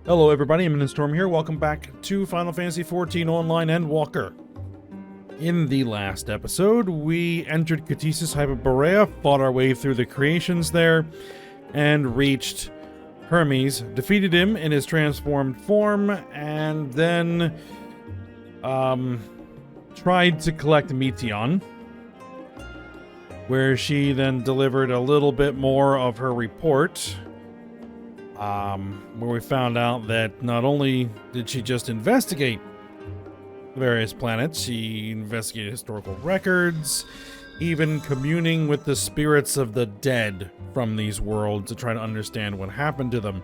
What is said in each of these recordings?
Hello everybody, I'm Storm here. Welcome back to Final Fantasy XIV Online Endwalker. In the last episode, we entered Catesis Hyperborea, fought our way through the creations there, and reached Hermes, defeated him in his transformed form, and then tried to collect Meteon, where she then delivered a little bit more of her report. Where we found out that not only did she just investigate various planets, she investigated historical records, even communing with the spirits of the dead from these worlds to try to understand what happened to them.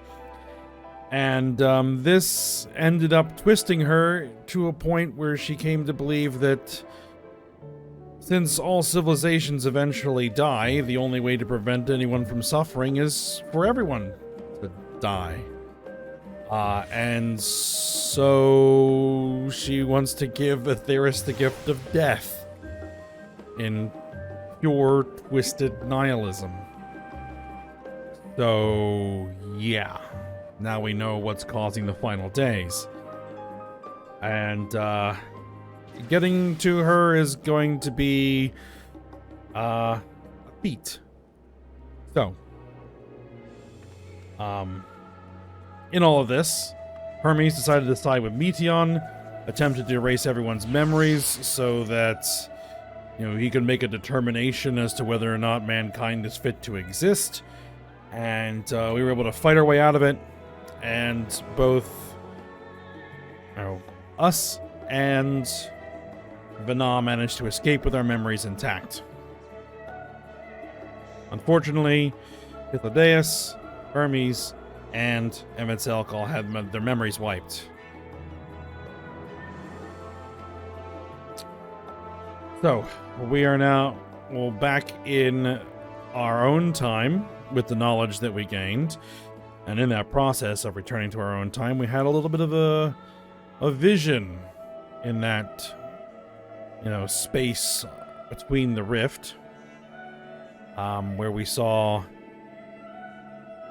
And this ended up twisting her to a point where she came to believe that since all civilizations eventually die, the only way to prevent anyone from suffering is for everyone to die. And so she wants to give Aetheris the gift of death in pure twisted nihilism. So yeah, now we know what's causing the final days. And getting to her is going to be a feat. So in all of this, Hermes decided to side with Meteon, attempted to erase everyone's memories so that, he could make a determination as to whether or not mankind is fit to exist. And we were able to fight our way out of it, and both us and Vana managed to escape with our memories intact. Unfortunately, Hythlodaeus, Hermes, and Emetzelk all had their memories wiped. So, we are now back in our own time with the knowledge that we gained. And in that process of returning to our own time, we had a little bit of a vision in that, space between the rift, where we saw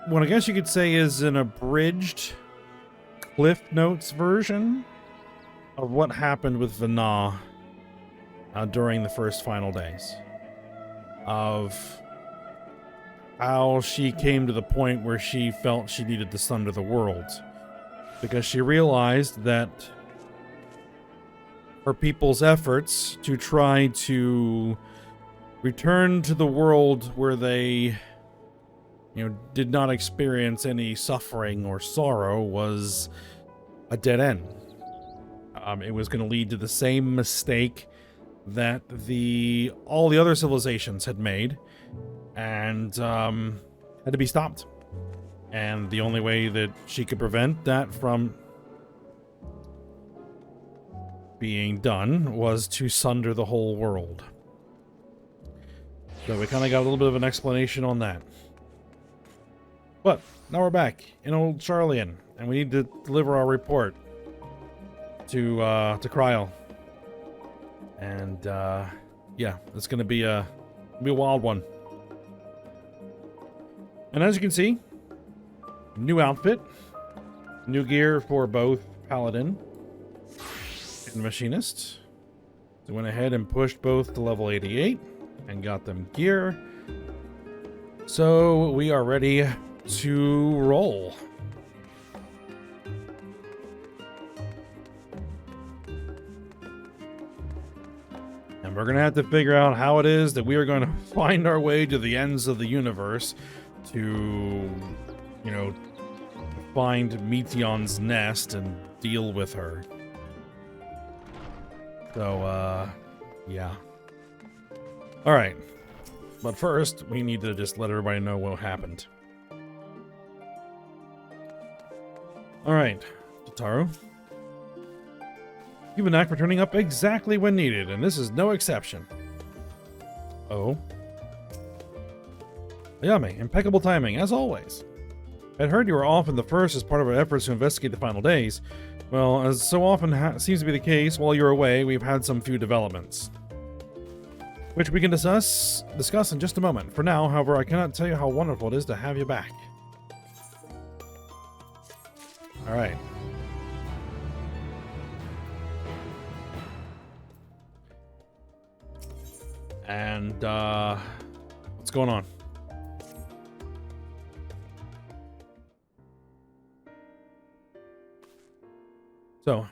what I guess you could say is an abridged Cliff Notes version of what happened with Vana during the first final days. Of how she came to the point where she felt she needed to sunder the world. Because she realized that her people's efforts to try to return to the world where they did not experience any suffering or sorrow was a dead end. It was going to lead to the same mistake that all the other civilizations had made, and had to be stopped. And the only way that she could prevent that from being done was to sunder the whole world. So we kind of got a little bit of an explanation on that. But now we're back in Old Charlian, and we need to deliver our report to Kryl. And yeah, it's going to be a wild one. And as you can see, new outfit, new gear for both Paladin and Machinist. So went ahead and pushed both to level 88 and got them gear. So we are ready to roll. And we're going to have to figure out how it is that we are going to find our way to the ends of the universe to, find Meteon's nest and deal with her. So, yeah. Alright. But first, we need to just let everybody know what happened. Alright, Tataru. You have a knack for turning up exactly when needed, and this is no exception. Oh. Ayame, impeccable timing, as always. I'd heard you were off in the first as part of our efforts to investigate the final days. Well, as so often seems to be the case, while you're away, we've had some few developments, which we can discuss in just a moment. For now, however, I cannot tell you how wonderful it is to have you back. All right. And, what's going on? So,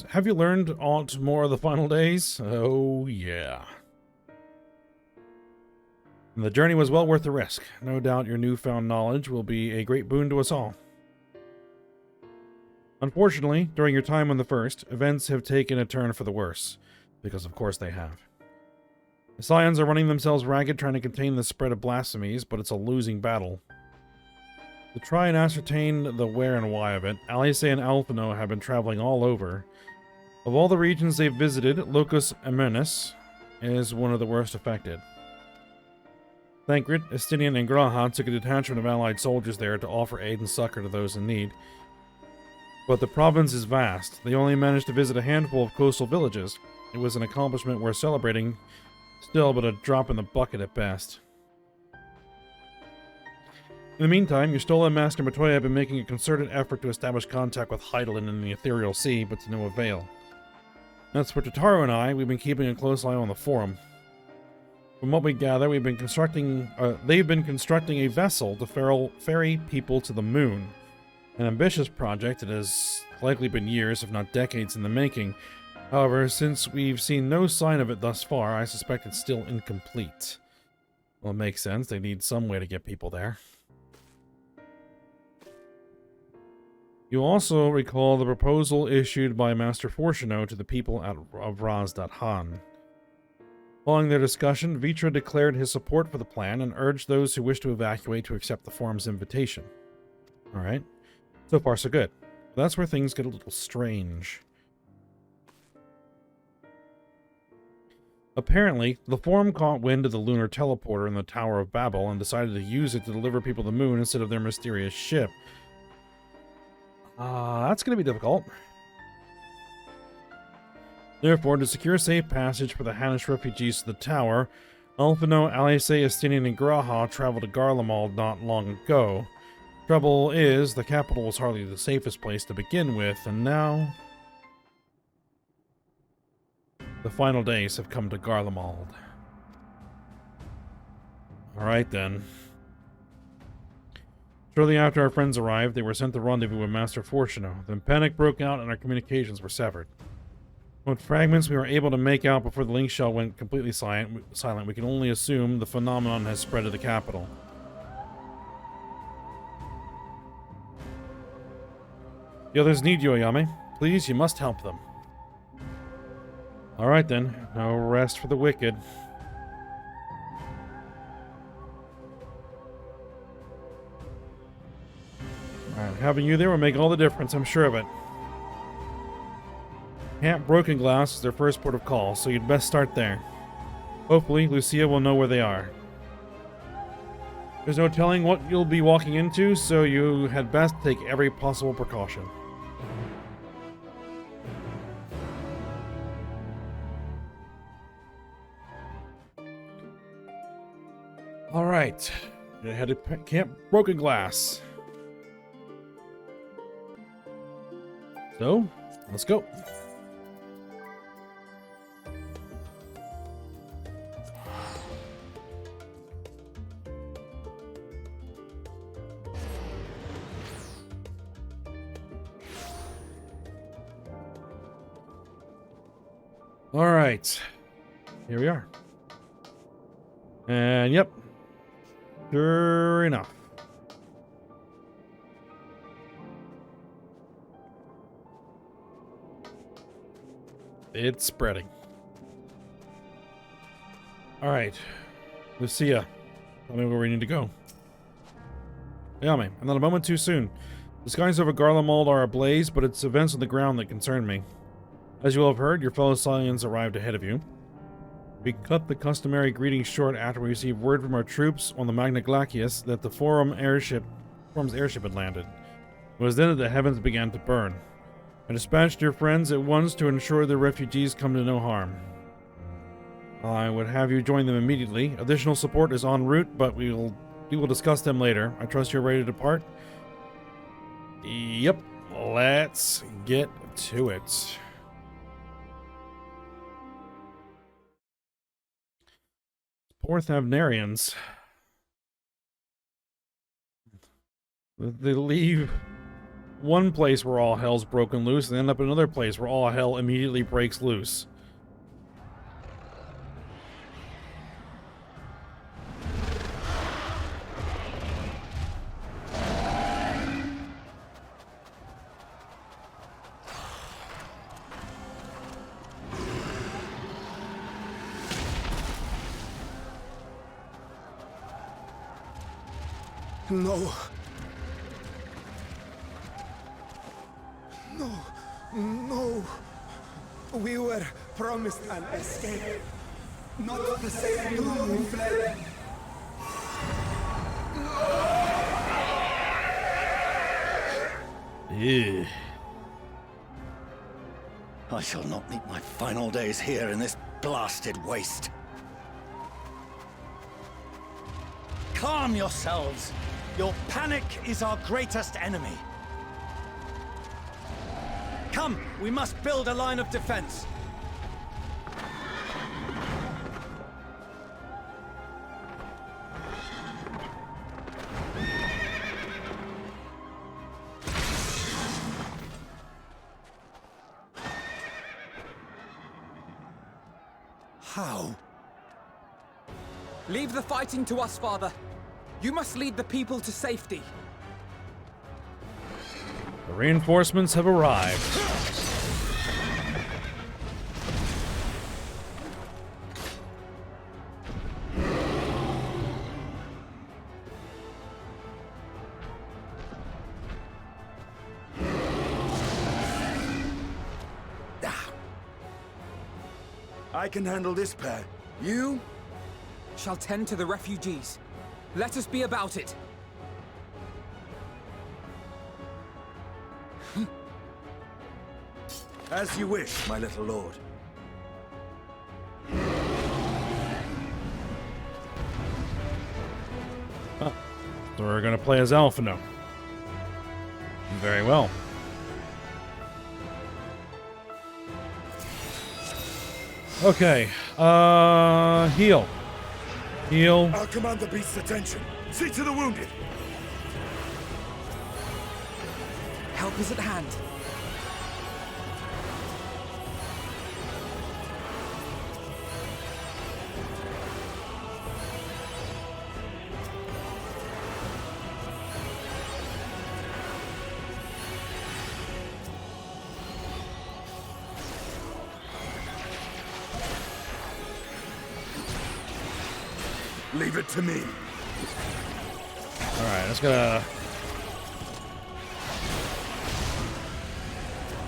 have you learned aught more of the final days? Oh, yeah. The journey was well worth the risk. No doubt your newfound knowledge will be a great boon to us all. Unfortunately, during your time on the First, events have taken a turn for the worse. Because of course they have. The Scions are running themselves ragged trying to contain the spread of blasphemies, but it's a losing battle. To try and ascertain the where and why of it, Eorzea and Alphino have been traveling all over. Of all the regions they've visited, Locus Aemernus is one of the worst affected. Thancred, Estinian, and Graha took a detachment of allied soldiers there to offer aid and succor to those in need. But the province is vast. They only managed to visit a handful of coastal villages. It was an accomplishment worth celebrating, still but a drop in the bucket at best. In the meantime, your stolen Master Matoya have been making a concerted effort to establish contact with Heidelin in the Ethereal Sea, but to no avail. As for Tataru and I, we've been keeping a close eye on the Forum. From what we gather, they've been constructing a vessel to ferry people to the moon. An ambitious project that has likely been years, if not decades, in the making. However, since we've seen no sign of it thus far, I suspect it's still incomplete. Well, it makes sense. They need some way to get people there. You'll also recall the proposal issued by Master Fortuno to the people of Raz.Han. Following their discussion, Vitra declared his support for the plan and urged those who wish to evacuate to accept the Forum's invitation. Alright. So far, so good. But that's where things get a little strange. Apparently, the Forum caught wind of the lunar teleporter in the Tower of Babel and decided to use it to deliver people to the moon instead of their mysterious ship. That's going to be difficult. Therefore, to secure safe passage for the Hannish refugees to the tower, Alphino, Eorzea, Estinian, and Graha traveled to Garlemald not long ago. Trouble is, the capital was hardly the safest place to begin with, and now the final days have come to Garlemald. Alright then. Shortly after our friends arrived, they were sent to rendezvous with Master Fortuno. Then panic broke out and our communications were severed. What fragments we were able to make out before the link shell went completely silent, we can only assume the phenomenon has spread to the capital. The others need you, Ayame. Please, you must help them. Alright then, no rest for the wicked. Alright, having you there will make all the difference, I'm sure of it. Camp Broken Glass is their first port of call, so you'd best start there. Hopefully, Lucia will know where they are. There's no telling what you'll be walking into, so you had best take every possible precaution. Alright, head to Camp Broken Glass. So, let's go. Alright, here we are. And yep, sure enough. It's spreading. Alright, Lucia, tell me where we need to go. Ayame, I'm not a moment too soon. The skies over Garlemald are ablaze, but it's events on the ground that concern me. As you will have heard, your fellow Scions arrived ahead of you. We cut the customary greetings short after we received word from our troops on the Magna Glacius that the Forum's airship had landed. It was then that the heavens began to burn. I dispatched your friends at once to ensure the refugees come to no harm. I would have you join them immediately. Additional support is en route, but we will discuss them later. I trust you're ready to depart? Yep, let's get to it. Poor Thavnarians. They leave one place where all hell's broken loose and end up in another place where all hell immediately breaks loose. No. No. No. We were promised an escape. Not the same doom we fled. Ew. I shall not meet my final days here in this blasted waste. Calm yourselves. Your panic is our greatest enemy. Come, we must build a line of defense. How? Leave the fighting to us, Father. You must lead the people to safety. The reinforcements have arrived. I can handle this pair. You? Shall tend to the refugees. Let us be about it. As you wish, my little lord. So we're gonna play as Alphino. Very well. Okay, heal. Heal. I'll command the beast's attention. See to the wounded. Help is at hand. Leave it to me. Alright, let's go.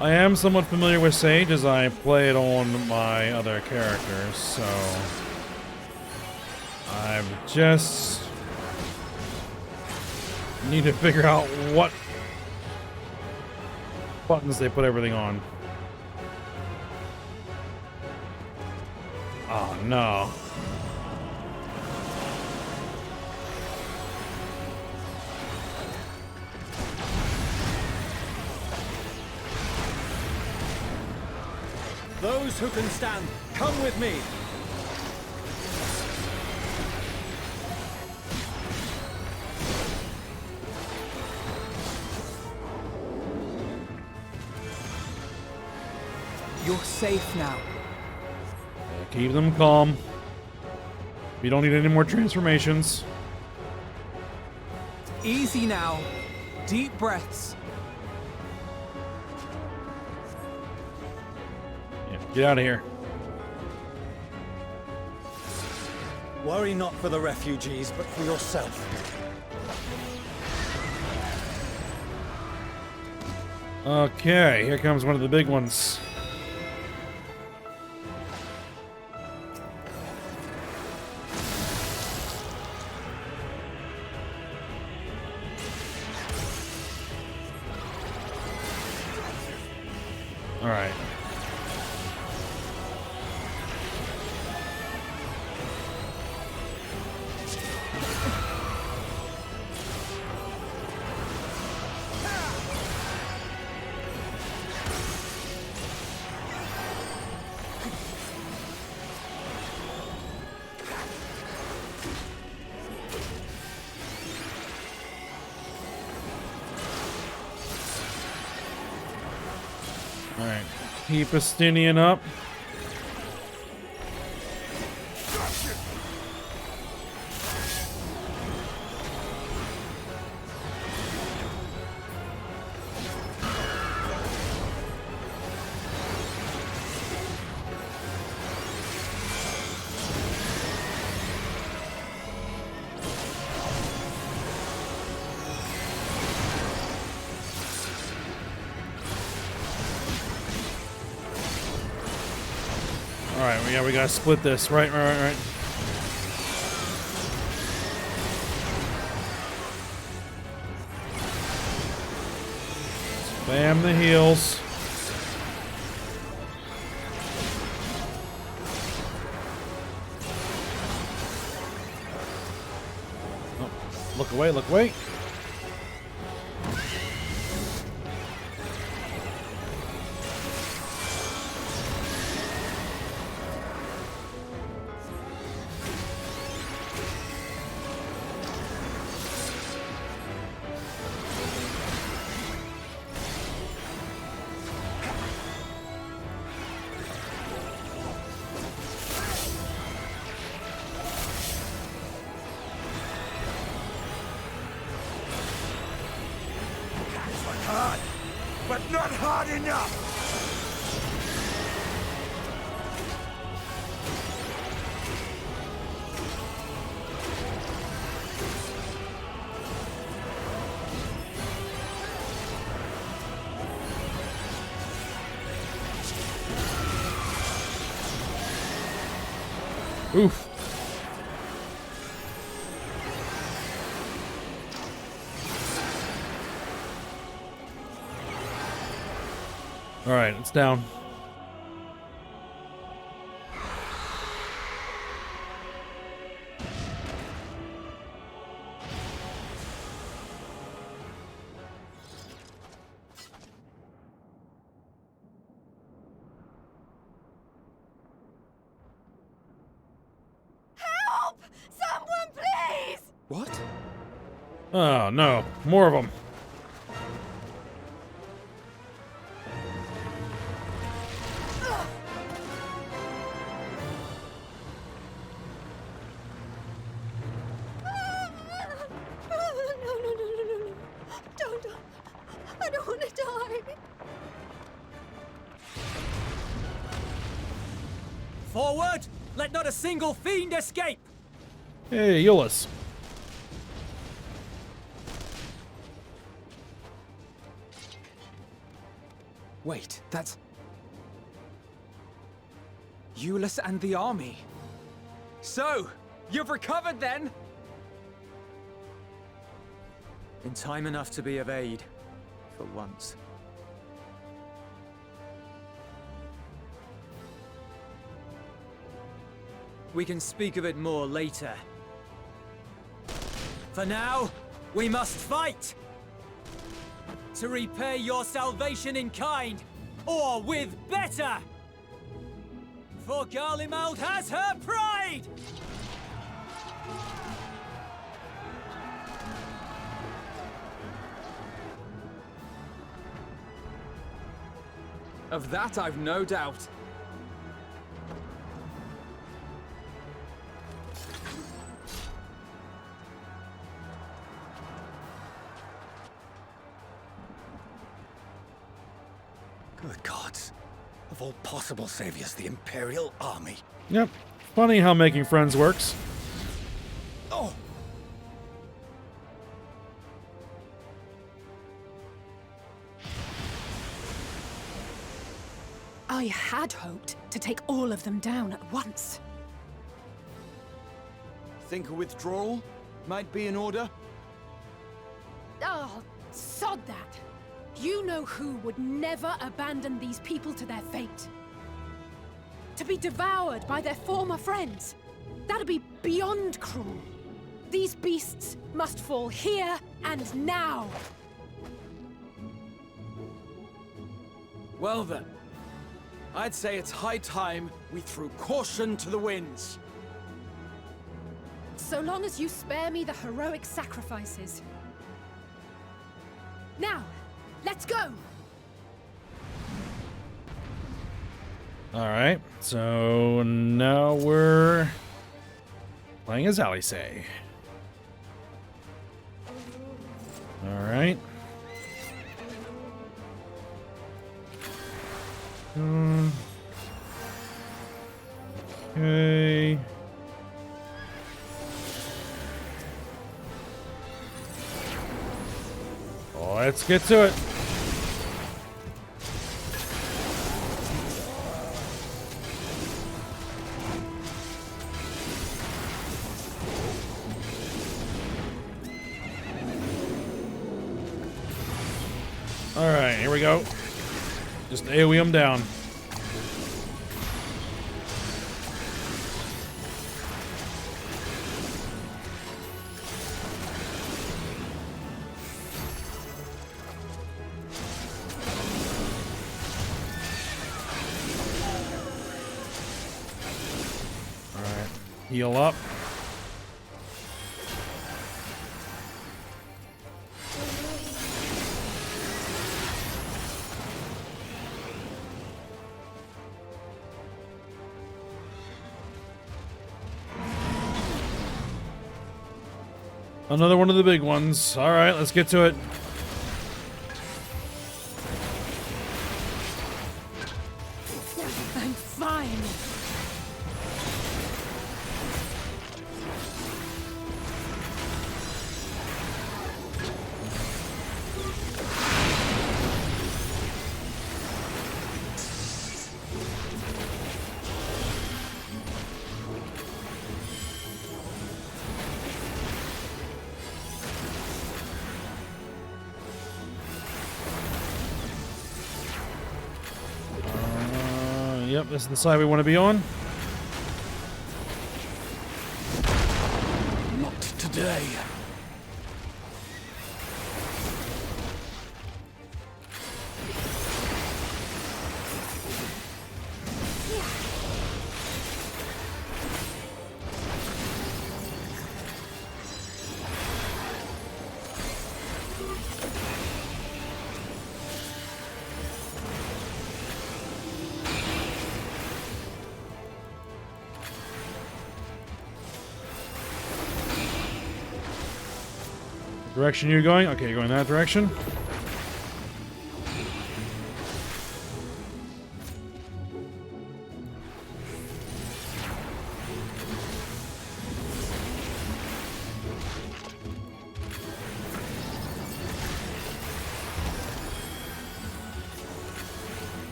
I am somewhat familiar with Sage as I play it on my other characters, so I just need to figure out what buttons they put everything on. Oh no. Those who can stand, come with me. You're safe now. Keep them calm. We don't need any more transformations. Easy now. Deep breaths. Yeah, get out of here. Worry not for the refugees, but for yourself. Okay, here comes one of the big ones. All right. Alright. Keep Estinian up. Alright, yeah, we gotta split this. Right. Spam the heals. Oh, look away, look away. Hard, but not hard enough! Oof. All right, it's down. Help! Someone, please! What? Oh no, more of them. No. Don't. I don't want to die. Forward! Let not a single fiend escape! Hey, Euless. Wait, that's... Euless and the army. So, you've recovered then? In time enough to be of aid, for once. We can speak of it more later. For now, we must fight! To repay your salvation in kind, or with better! For Garlemald has her pride! Of that I've no doubt. Good gods. Of all possible saviors, the Imperial Army. Yep. Funny how making friends works. Oh! I had hoped to take all of them down at once. Think a withdrawal might be in order? Oh, sod that. You know who would never abandon these people to their fate. To be devoured by their former friends. That'd be beyond cruel. These beasts must fall here and now. Well then, I'd say it's high time we threw caution to the winds. So long as you spare me the heroic sacrifices. Now, let's go! Alright, so now we're playing as Alisaie. Alright. Okay. Let's get to it. Alright, here we go. Just AoE him down. Alright, heal up. Another one of the big ones. All right, let's get to it. I'm fine. Yep, this is the side we want to be on. Not today. Direction you're going? Okay, you're going that direction.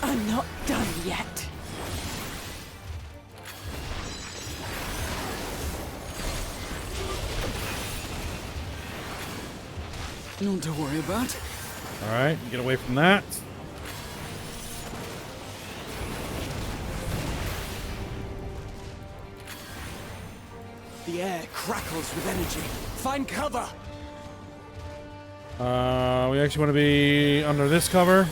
I'm not done yet. None to worry about. All right, get away from that. The air crackles with energy. Find cover! We actually want to be under this cover.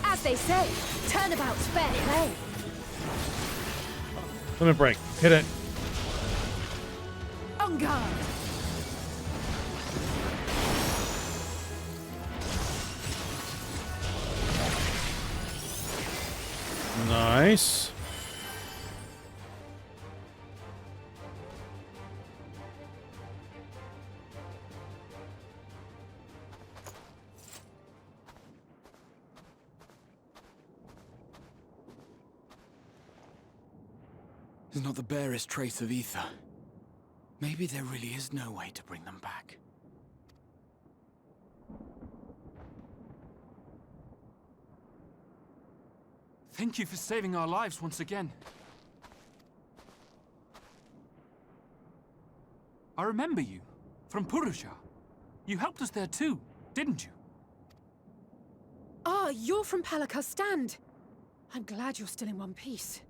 As they say, turnabout's fair play. Limit break. Hit it. On guard. Nice. There's not the barest trace of ether. Maybe there really is no way to bring them back. Thank you for saving our lives once again. I remember you, from Purusha. You helped us there too, didn't you? Ah, you're from Palaka's stand. I'm glad you're still in one piece.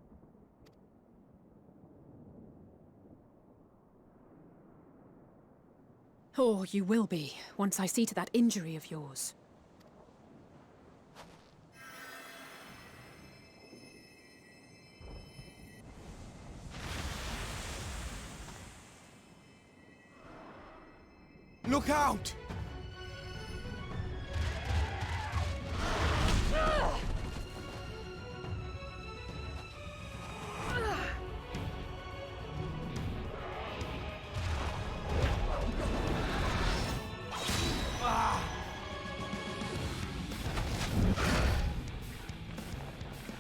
Or you will be, once I see to that injury of yours. Look out!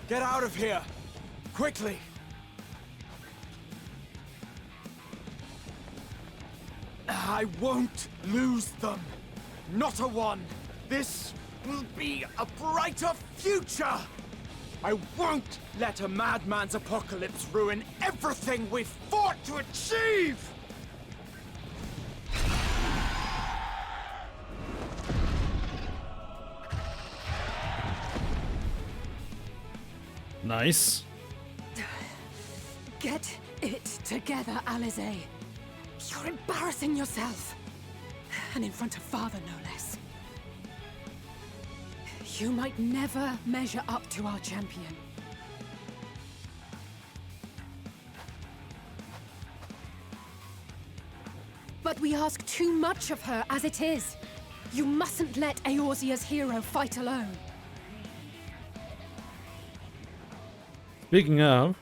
Get out of here! Quickly! I won't lose them! Not a one! This will be a brighter future! I won't let a madman's apocalypse ruin everything we've fought to achieve! Nice. Get it together, Eorzea. You're embarrassing yourself. And in front of Father, no less. You might never measure up to our champion. But we ask too much of her as it is. You mustn't let Eorzea's hero fight alone. Speaking of,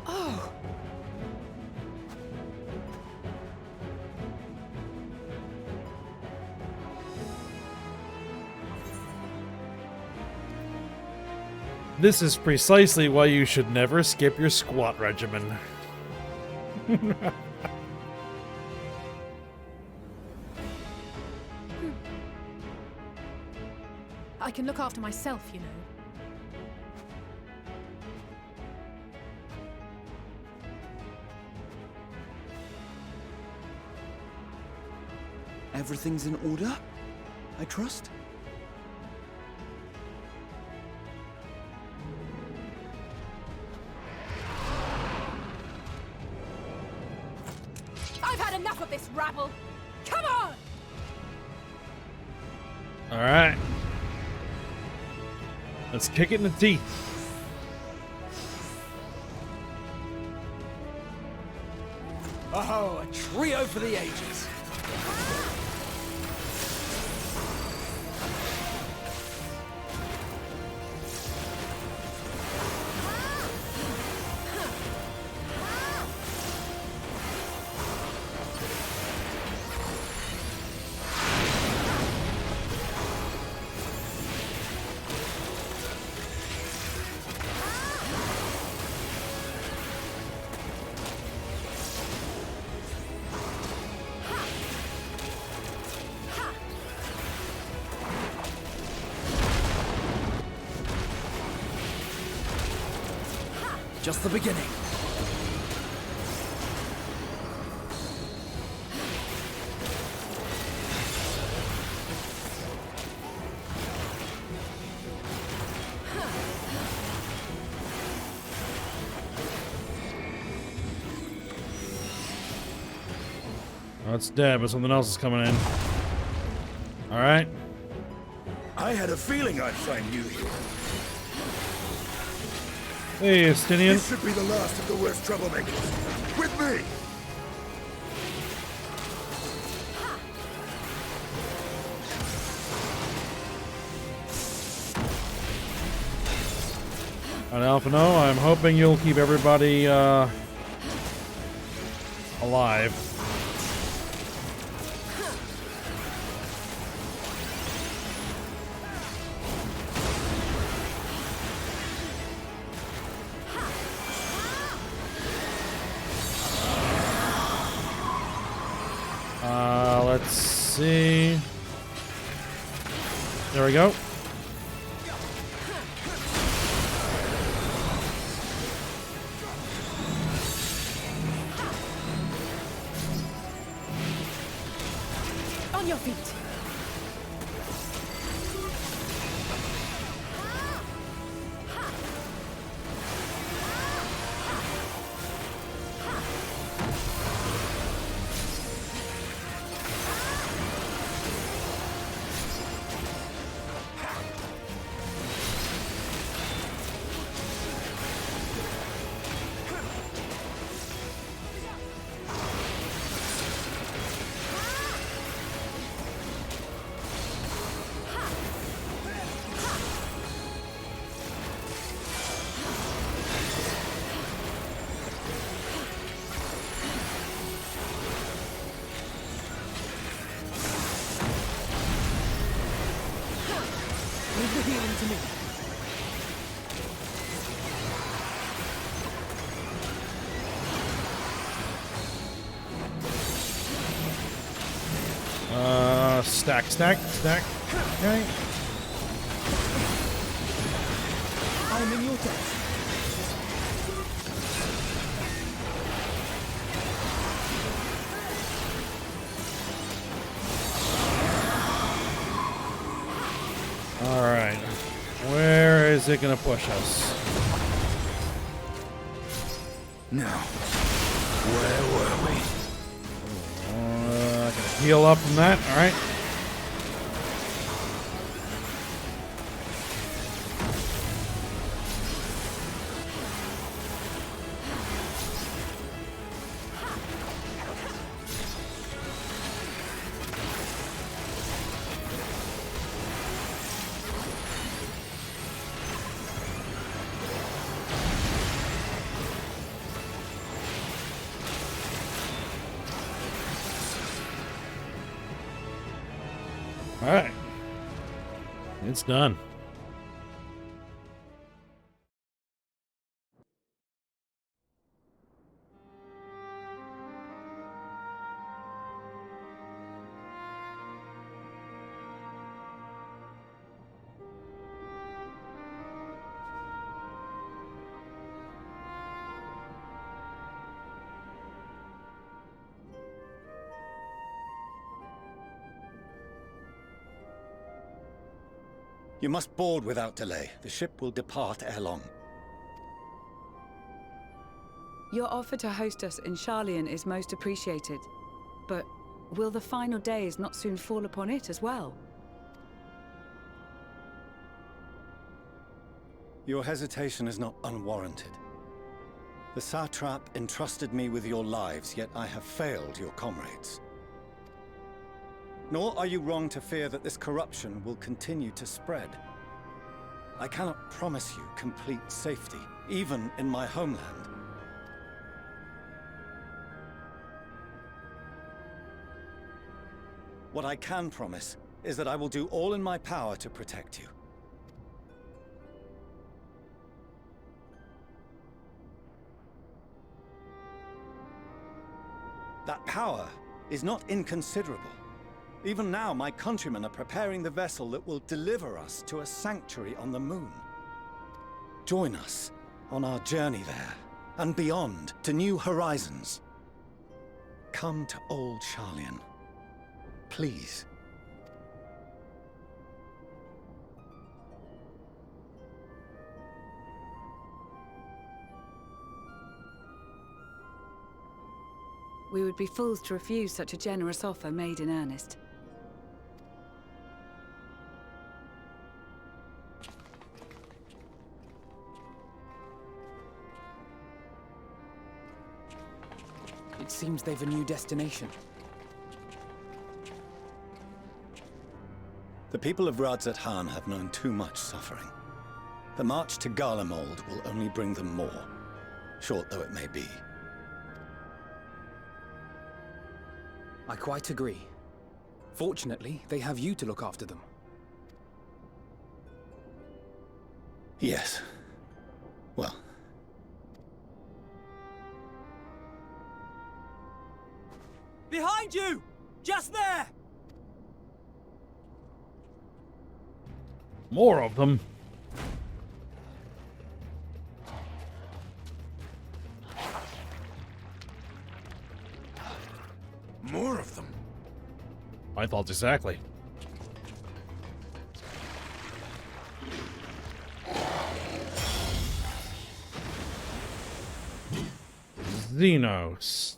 Oh! this is precisely why you should never skip your squat regimen. I can look after myself, you know. Everything's in order, I trust? I've had enough of this rabble! Come on! Alright. Let's kick it in the teeth. Oh, a trio for the ages. Just the beginning. Oh, it's dead, but something else is coming in. Alright. I had a feeling I'd find you here. Hey, Estinian. This should be the last of the worst troublemakers. With me! Alright, Alphino, I'm hoping you'll keep everybody, alive. Let's see. There we go. On your feet. healing to me. Stack. Okay. I'm in your debt. All right. Where is it gonna push us? Now, where were we? Gonna heal up from that. All right. All right. It's done. You must board without delay. The ship will depart ere long. Your offer to host us in Sharlayan is most appreciated. But will the final days not soon fall upon it as well? Your hesitation is not unwarranted. The satrap entrusted me with your lives, yet I have failed your comrades. Nor are you wrong to fear that this corruption will continue to spread. I cannot promise you complete safety, even in my homeland. What I can promise is that I will do all in my power to protect you. That power is not inconsiderable. Even now, my countrymen are preparing the vessel that will deliver us to a sanctuary on the moon. Join us on our journey there, and beyond, to new horizons. Come to old Sharlayan. Please. We would be fools to refuse such a generous offer made in earnest. It seems they've a new destination. The people of Radzat-Han have known too much suffering. The march to Garlemald will only bring them more, short though it may be. I quite agree. Fortunately, they have you to look after them. Yes. Well. Behind you! Just there! More of them. More of them? My thoughts exactly. Xenos.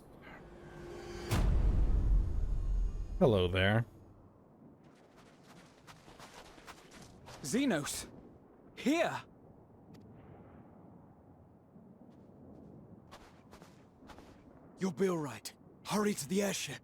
Hello there. Xenos! Here! You'll be all right. Hurry to the airship.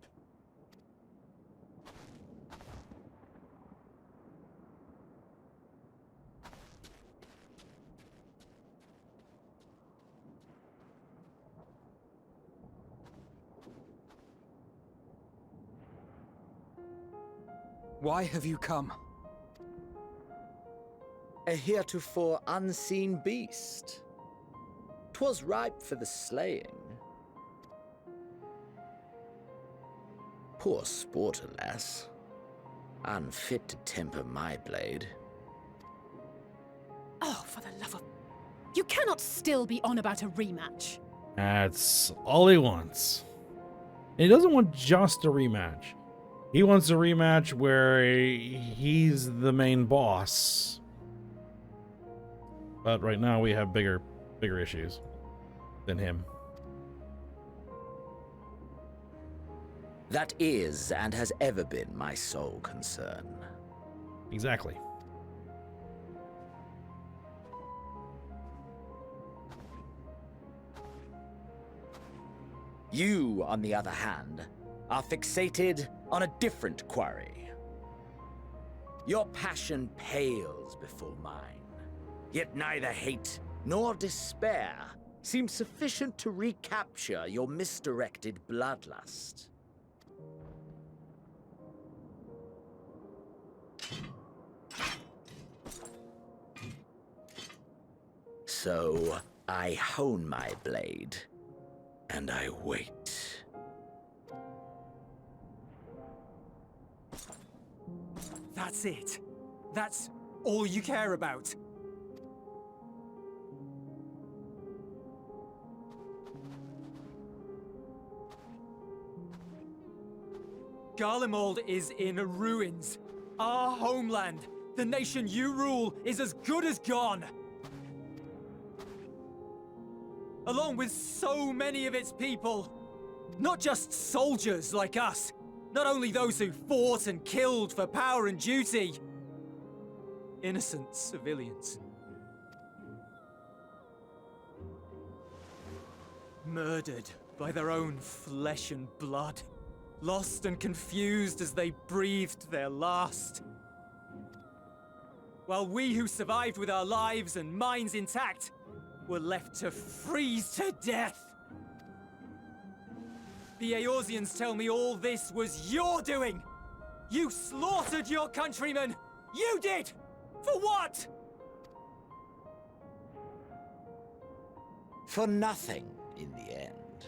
Why have you come? a heretofore unseen beast. 'Twas ripe for the slaying. Poor sport, alas. Unfit to temper my blade. Oh, for the love of... You cannot still be on about a rematch. That's all he wants. And he doesn't want just a rematch. He wants a rematch where he's the main boss. But right now we have bigger issues than him. That is and has ever been my sole concern. Exactly. You, on the other hand, are fixated on a different quarry. Your passion pales before mine, yet neither hate nor despair seems sufficient to recapture your misdirected bloodlust. So, I hone my blade, and I wait. That's it. That's all you care about. Garlemald is in ruins. Our homeland, the nation you rule, is as good as gone. Along with so many of its people. Not just soldiers like us. Not only those who fought and killed for power and duty. Innocent civilians. Murdered by their own flesh and blood. Lost and confused as they breathed their last. While we who survived with our lives and minds intact were left to freeze to death. The Eorzeans tell me all this was your doing! You slaughtered your countrymen! You did! For what? For nothing, in the end.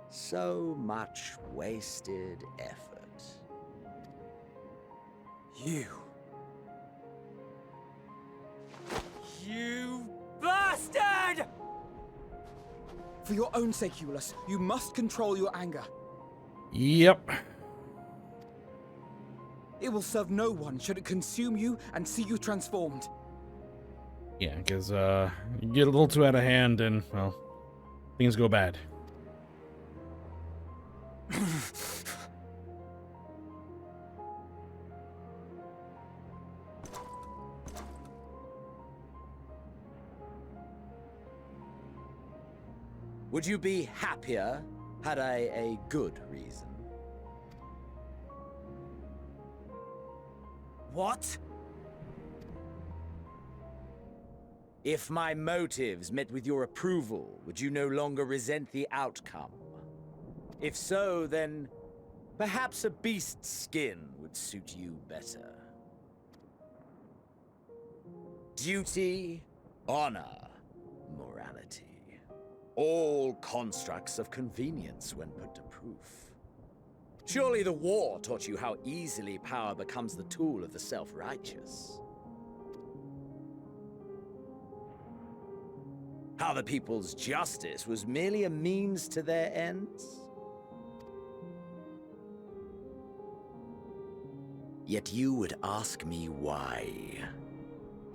So much wasted effort. You bastard! For your own sake, Eulus, you must control your anger. Yep. It will serve no one should it consume you and see you transformed. Yeah, because you get a little too out of hand and, well, things go bad. Would you be happier had I a good reason? What? If my motives met with your approval, would you no longer resent the outcome? If so, then perhaps a beast's skin would suit you better. Duty, honor, morality. All constructs of convenience when put to proof. Surely the war taught you how easily power becomes the tool of the self-righteous. How the people's justice was merely a means to their ends. Yet you would ask me why.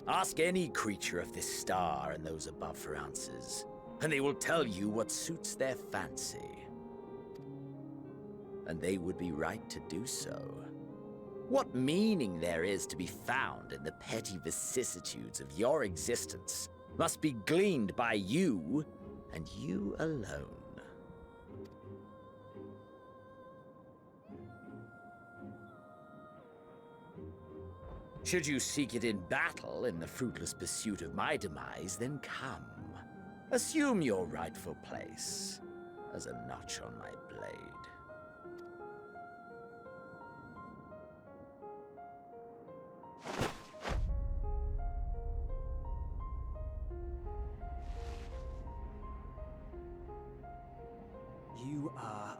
Ask any creature of this star and those above for answers, and they will tell you what suits their fancy. And they would be right to do so. What meaning there is to be found in the petty vicissitudes of your existence must be gleaned by you, and you alone. Should you seek it in battle in the fruitless pursuit of my demise, then come. Assume your rightful place as a notch on my blade.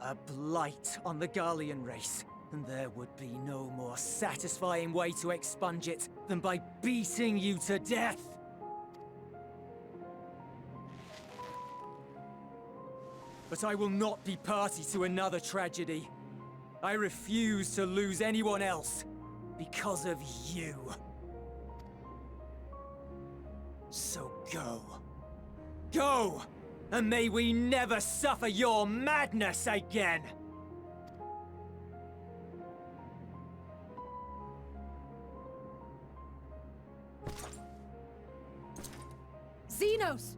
A blight on the Garlean race, and there would be no more satisfying way to expunge it than by beating you to death. But I will not be party to another tragedy. I refuse to lose anyone else because of you. So go. Go! And may we never suffer your madness again! Xenos!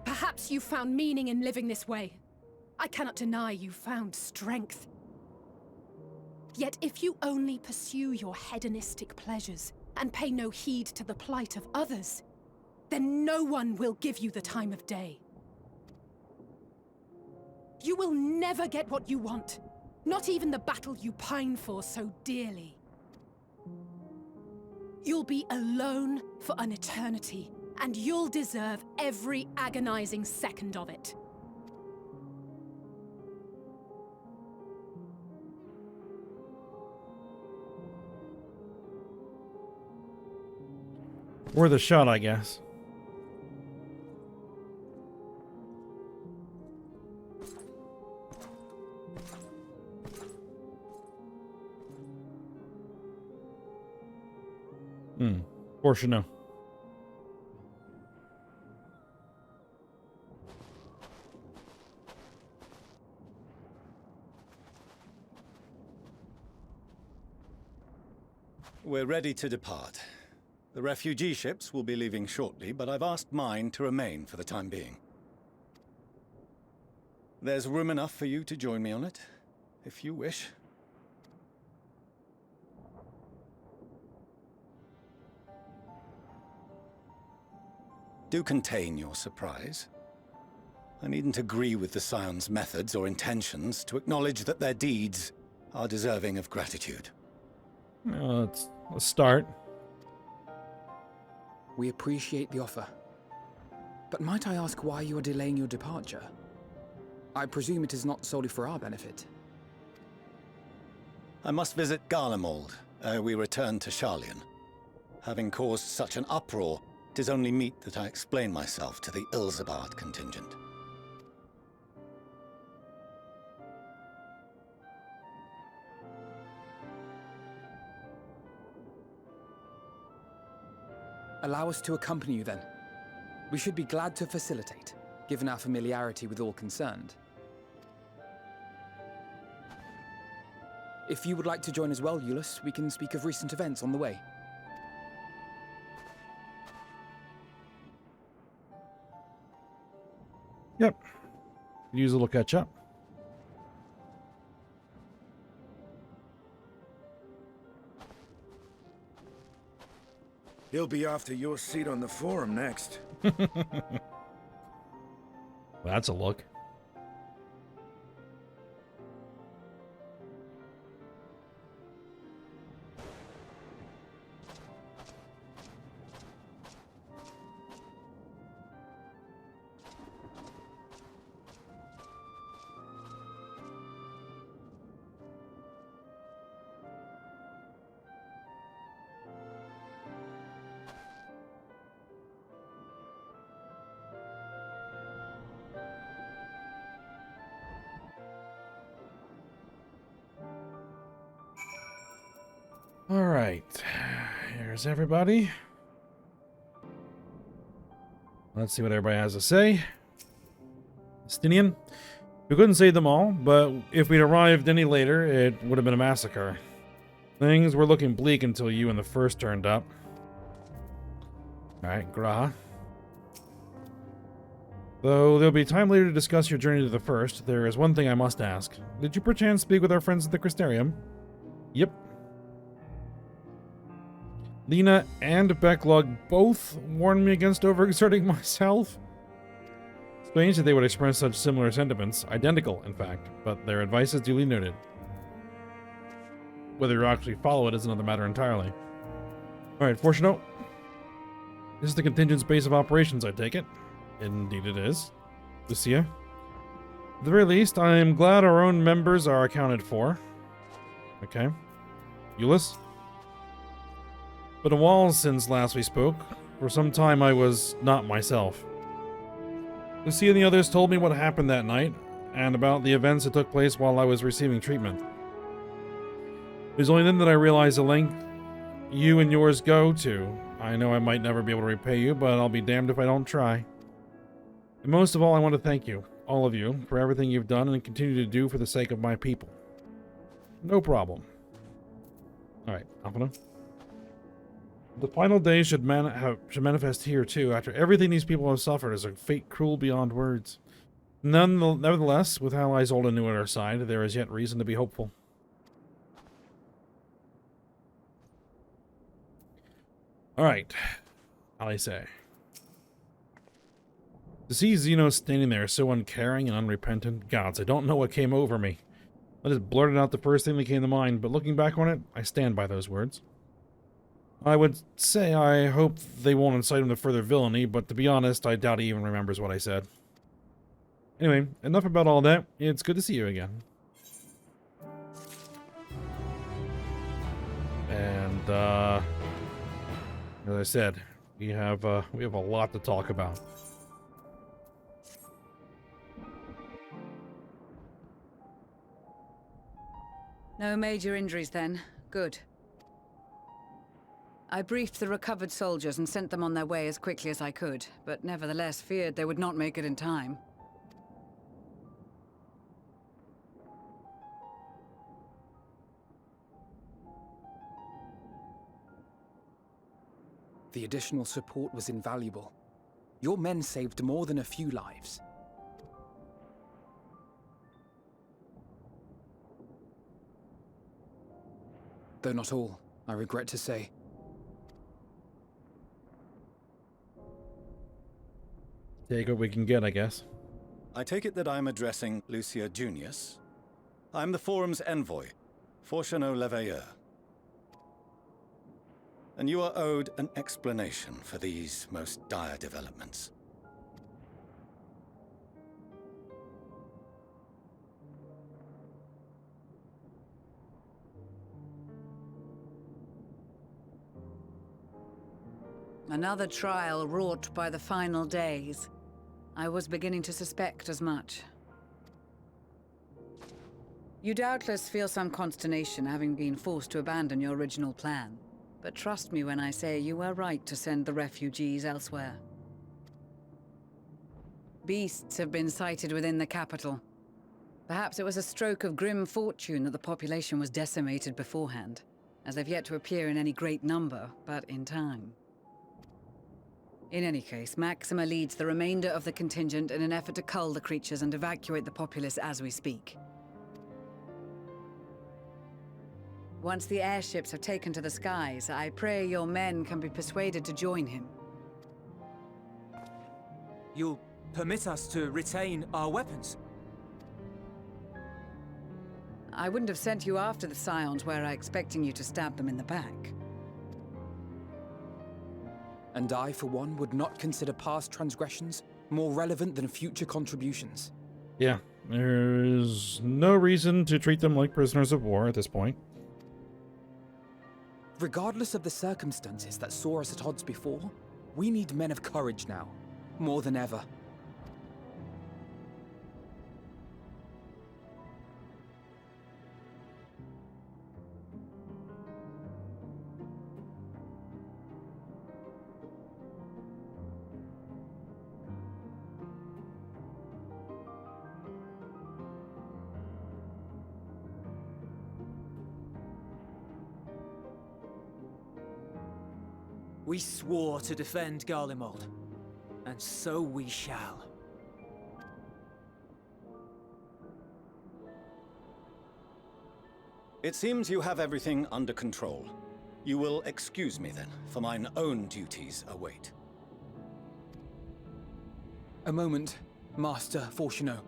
Perhaps you found meaning in living this way. I cannot deny you found strength. Yet if you only pursue your hedonistic pleasures and pay no heed to the plight of others, then no one will give you the time of day. You will never get what you want, not even the battle you pine for so dearly. You'll be alone for an eternity, and you'll deserve every agonizing second of it. Worth a shot, I guess. Portion no. We're ready to depart. The refugee ships will be leaving shortly, but I've asked mine to remain for the time being. There's room enough for you to join me on it, if you wish. Do contain your surprise. I needn't agree with the Scion's methods or intentions to acknowledge that their deeds are deserving of gratitude. Let's start. We appreciate the offer. But might I ask why you are delaying your departure? I presume it is not solely for our benefit. I must visit Garlemald ere we return to Sharlayan. Having caused such an uproar, 'tis only meet that I explain myself to the Eorzea contingent. Allow us to accompany you then. We should be glad to facilitate, given our familiarity with all concerned. If you would like to join as well, Eulus, we can speak of recent events on the way. Yep. Use a little catch up. He'll be after your seat on the forum next. That's a look. All right, here's everybody. Let's see what everybody has to say. Stinian, we couldn't save them all, but if we'd arrived any later, it would have been a massacre. Things were looking bleak until you and the first turned up. All right, Graha. Though there'll be time later to discuss your journey to the first, there is one thing I must ask. Did you perchance speak with our friends at the Crystarium? Yep. Lena and Becklug both warned me against overexerting myself. Strange that they would express such similar sentiments, identical in fact, but their advice is duly noted. Whether you actually follow it is another matter entirely. Alright, Fortuno. This is the contingent's base of operations, I take it. Indeed it is. Lucia. At the very least, I am glad our own members are accounted for. Okay. Euless. Been a while since last we spoke. For some time I was not myself. Lucia and the others told me what happened that night, and about the events that took place while I was receiving treatment. It was only then that I realized the length you and yours go to. I know I might never be able to repay you, but I'll be damned if I don't try. And most of all, I want to thank you, all of you, for everything you've done and continue to do for the sake of my people. No problem. Alright, Alphina. The final day should manifest here, too, after everything these people have suffered is a fate cruel beyond words. Nevertheless, with allies old and new at our side, there is yet reason to be hopeful. Alright, I say. To see Xeno standing there so uncaring and unrepentant, gods, I don't know what came over me. I just blurted out the first thing that came to mind, but looking back on it, I stand by those words. I would say I hope they won't incite him to further villainy, but to be honest, I doubt he even remembers what I said. Anyway, enough about all that. It's good to see you again. And, as I said, we have a lot to talk about. No major injuries then. Good. I briefed the recovered soldiers and sent them on their way as quickly as I could, but nevertheless feared they would not make it in time. The additional support was invaluable. Your men saved more than a few lives. Though not all, I regret to say. Take what we can get, I guess. I take it that I'm addressing Lucia Junius. I'm the Forum's envoy, Fortuno Leveilleur. And you are owed an explanation for these most dire developments. Another trial wrought by the final days. I was beginning to suspect as much. You doubtless feel some consternation having been forced to abandon your original plan. But trust me when I say you were right to send the refugees elsewhere. Beasts have been sighted within the capital. Perhaps it was a stroke of grim fortune that the population was decimated beforehand, as they've yet to appear in any great number, but in time. In any case, Maxima leads the remainder of the contingent in an effort to cull the creatures and evacuate the populace as we speak. Once the airships have taken to the skies, I pray your men can be persuaded to join him. You'll permit us to retain our weapons? I wouldn't have sent you after the Scions were I expecting you to stab them in the back. And I, for one, would not consider past transgressions more relevant than future contributions. Yeah, there is no reason to treat them like prisoners of war at this point. Regardless of the circumstances that saw us at odds before, we need men of courage now, more than ever. We swore to defend Garlemald, and so we shall. It seems you have everything under control. You will excuse me then, for mine own duties await. A moment, Master Fortuno.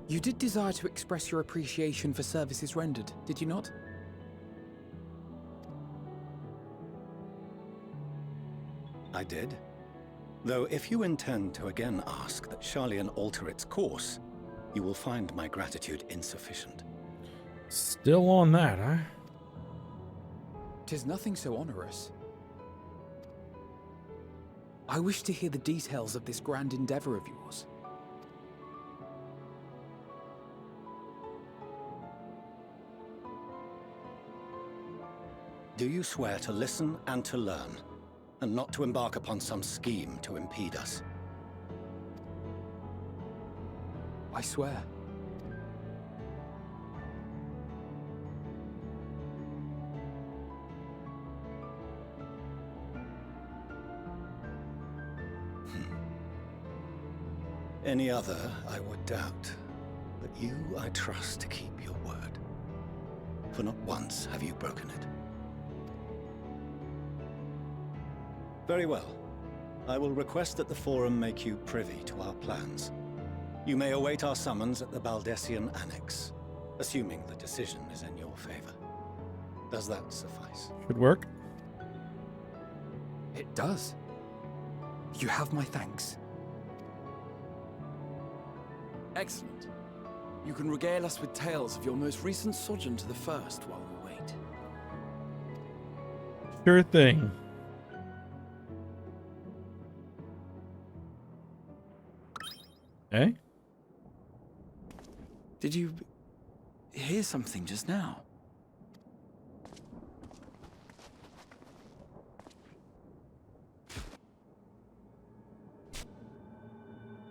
You did desire to express your appreciation for services rendered, did you not? I did. Though if you intend to again ask that Sharlayan alter its course, you will find my gratitude insufficient. Still on that, huh? 'Tis nothing so onerous. I wish to hear the details of this grand endeavor of yours. Do you swear to listen and to learn, and not to embark upon some scheme to impede us? I swear. Any other, I would doubt. But you, I trust to keep your word. For not once have you broken it. Very well. I will request that the Forum make you privy to our plans. You may await our summons at the Baldessian Annex, assuming the decision is in your favor. Does that suffice? Should work. It does. You have my thanks. Excellent. You can regale us with tales of your most recent sojourn to the First while we wait. Sure thing. Eh? Did you hear something just now?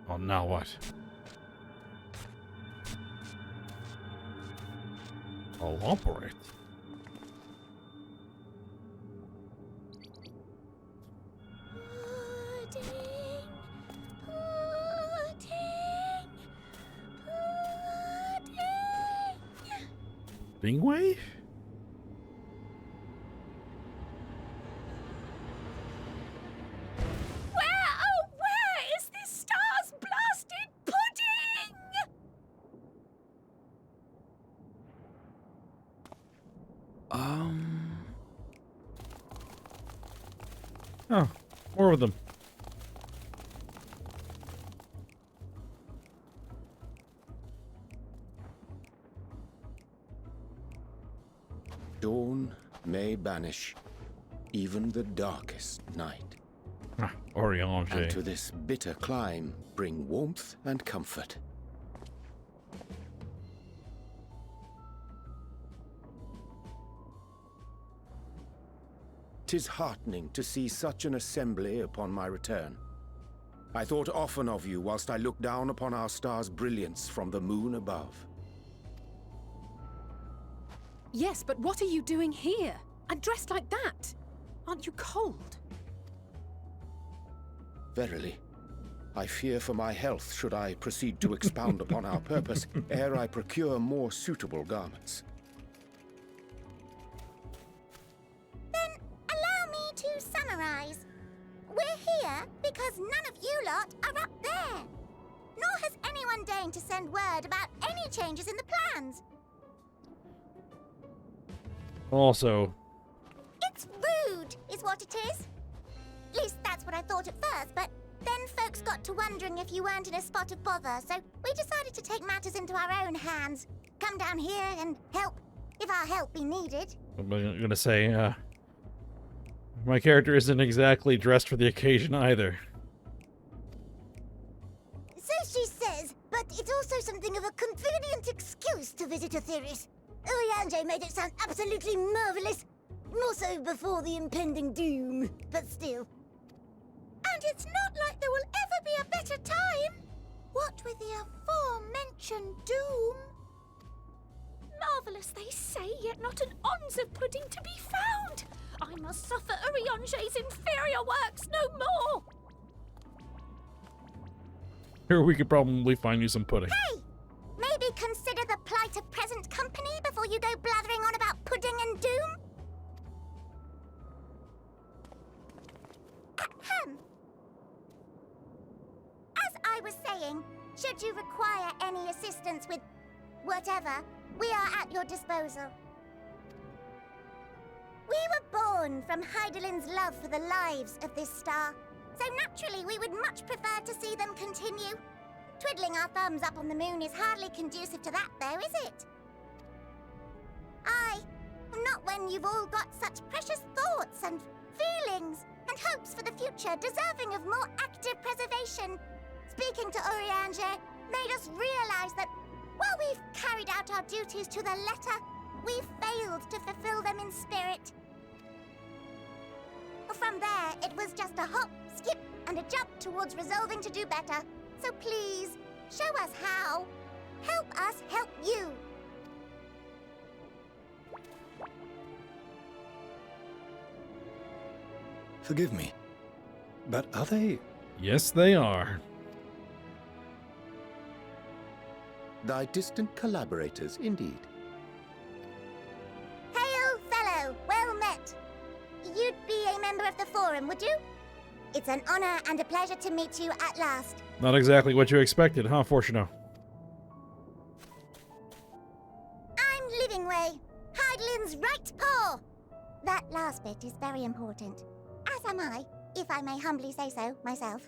Oh, now what? Elaborate. Bingway? Where is this star's blasted pudding? Oh, more of them. Dawn may banish even the darkest night, Ah, Eorzea. and to this bitter clime bring warmth and comfort. "'Tis heartening to see such an assembly upon my return. I thought often of you whilst I looked down upon our star's brilliance from the moon above. Yes, but what are you doing here? And dressed like that? Aren't you cold? Verily, I fear for my health should I proceed to expound upon our purpose ere I procure more suitable garments. Then allow me to summarize. We're here because none of you lot are up there. Nor has anyone deigned to send word about any changes in the plans. Also, It's rude, is what it is. At least that's what I thought at first, but then folks got to wondering if you weren't in a spot of bother, so we decided to take matters into our own hands. Come down here and help, if our help be needed. I'm gonna say, my character isn't exactly dressed for the occasion either. So she says, but it's also something of a convenient excuse to visit Etheris. Urianger made it sound absolutely marvelous. More so before the impending doom, but still. And it's not like there will ever be a better time. What with the aforementioned doom? Marvellous, they say, yet not an ounce of pudding to be found. I must suffer Urianger's inferior works no more. Here we could probably find you some pudding. Hey! Maybe consider the plight of present company before you go blathering on about pudding and doom? Ahem. As I was saying, should you require any assistance with whatever, we are at your disposal. We were born born from Hydaelyn's love for the lives of this star. So naturally, we would much prefer to see them continue. Twiddling our thumbs up on the moon is hardly conducive to that, though, is it? Not when you've all got such precious thoughts and feelings and hopes for the future deserving of more active preservation. Speaking to Eorzea made us realize that while we've carried out our duties to the letter, we've failed to fulfill them in spirit. From there, it was just a hop, skip, and a jump towards resolving to do better. So please, show us how. Help us help you. Forgive me, but are they? Yes, they are. Thy distant collaborators, indeed. Hail, fellow, well met. You'd be a member of the Forum, would you? It's an honor and a pleasure to meet you at last. Not exactly what you expected, huh, Fortuno? I'm Livingway, Hydaelyn's right paw. That last bit is very important. As am I, if I may humbly say so myself.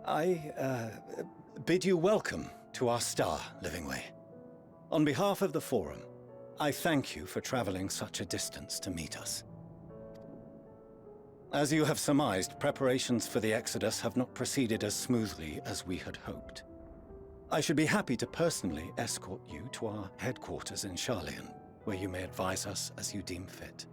I bid you welcome to our star, Livingway. On behalf of the Forum, I thank you for traveling such a distance to meet us. As you have surmised, preparations for the Exodus have not proceeded as smoothly as we had hoped. I should be happy to personally escort you to our headquarters in Sharlayan, where you may advise us as you deem fit.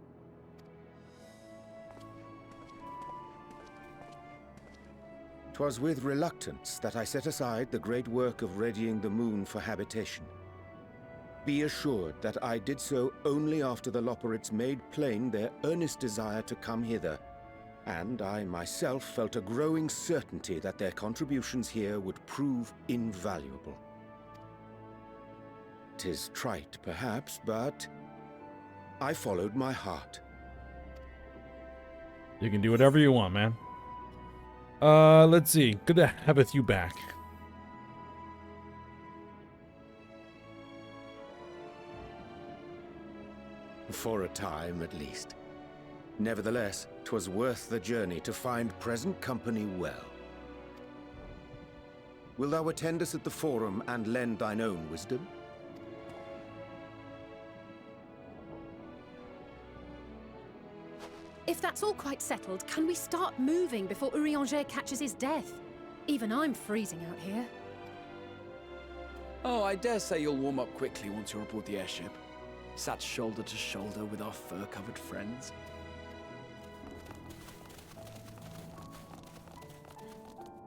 'Twas with reluctance that I set aside the great work of readying the moon for habitation. Be assured that I did so only after the Loperites made plain their earnest desire to come hither, and I myself felt a growing certainty that their contributions here would prove invaluable. 'Tis trite, perhaps, but I followed my heart. You can do whatever you want, man. Let's see. Good to have you back. For a time, at least. Nevertheless, 'twas worth the journey to find present company well. Will thou attend us at the Forum and lend thine own wisdom? If that's all quite settled, can we start moving before Eorzea catches his death? Even I'm freezing out here. Oh, I dare say you'll warm up quickly once you're aboard the airship. Sat shoulder to shoulder with our fur-covered friends.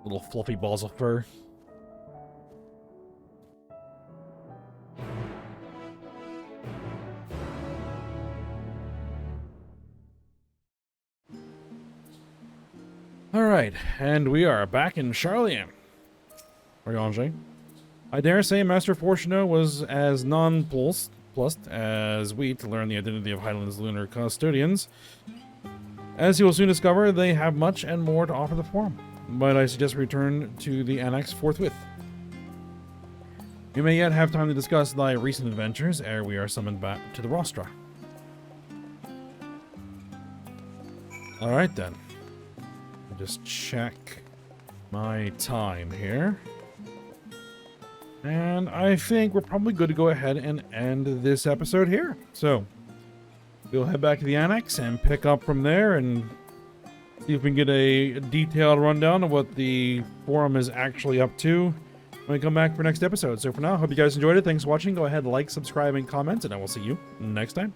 Little fluffy balls of fur. Alright, and we are back in Sharlayan. Eorzea. I dare say Master Fortuno was as nonplussed as we to learn the identity of Hydaelyn's lunar custodians. As you will soon discover, they have much and more to offer the Forum, but I suggest we return to the Annex forthwith. You may yet have time to discuss thy recent adventures ere we are summoned back to the rostra. Alright then. Just check my time here. And I think we're probably good to go ahead and end this episode here. So, we'll head back to the Annex and pick up from there and see if we can get a detailed rundown of what the Forum is actually up to when we come back for next episode. So for now, hope you guys enjoyed it. Thanks for watching. Go ahead, like, subscribe, and comment, and I will see you next time.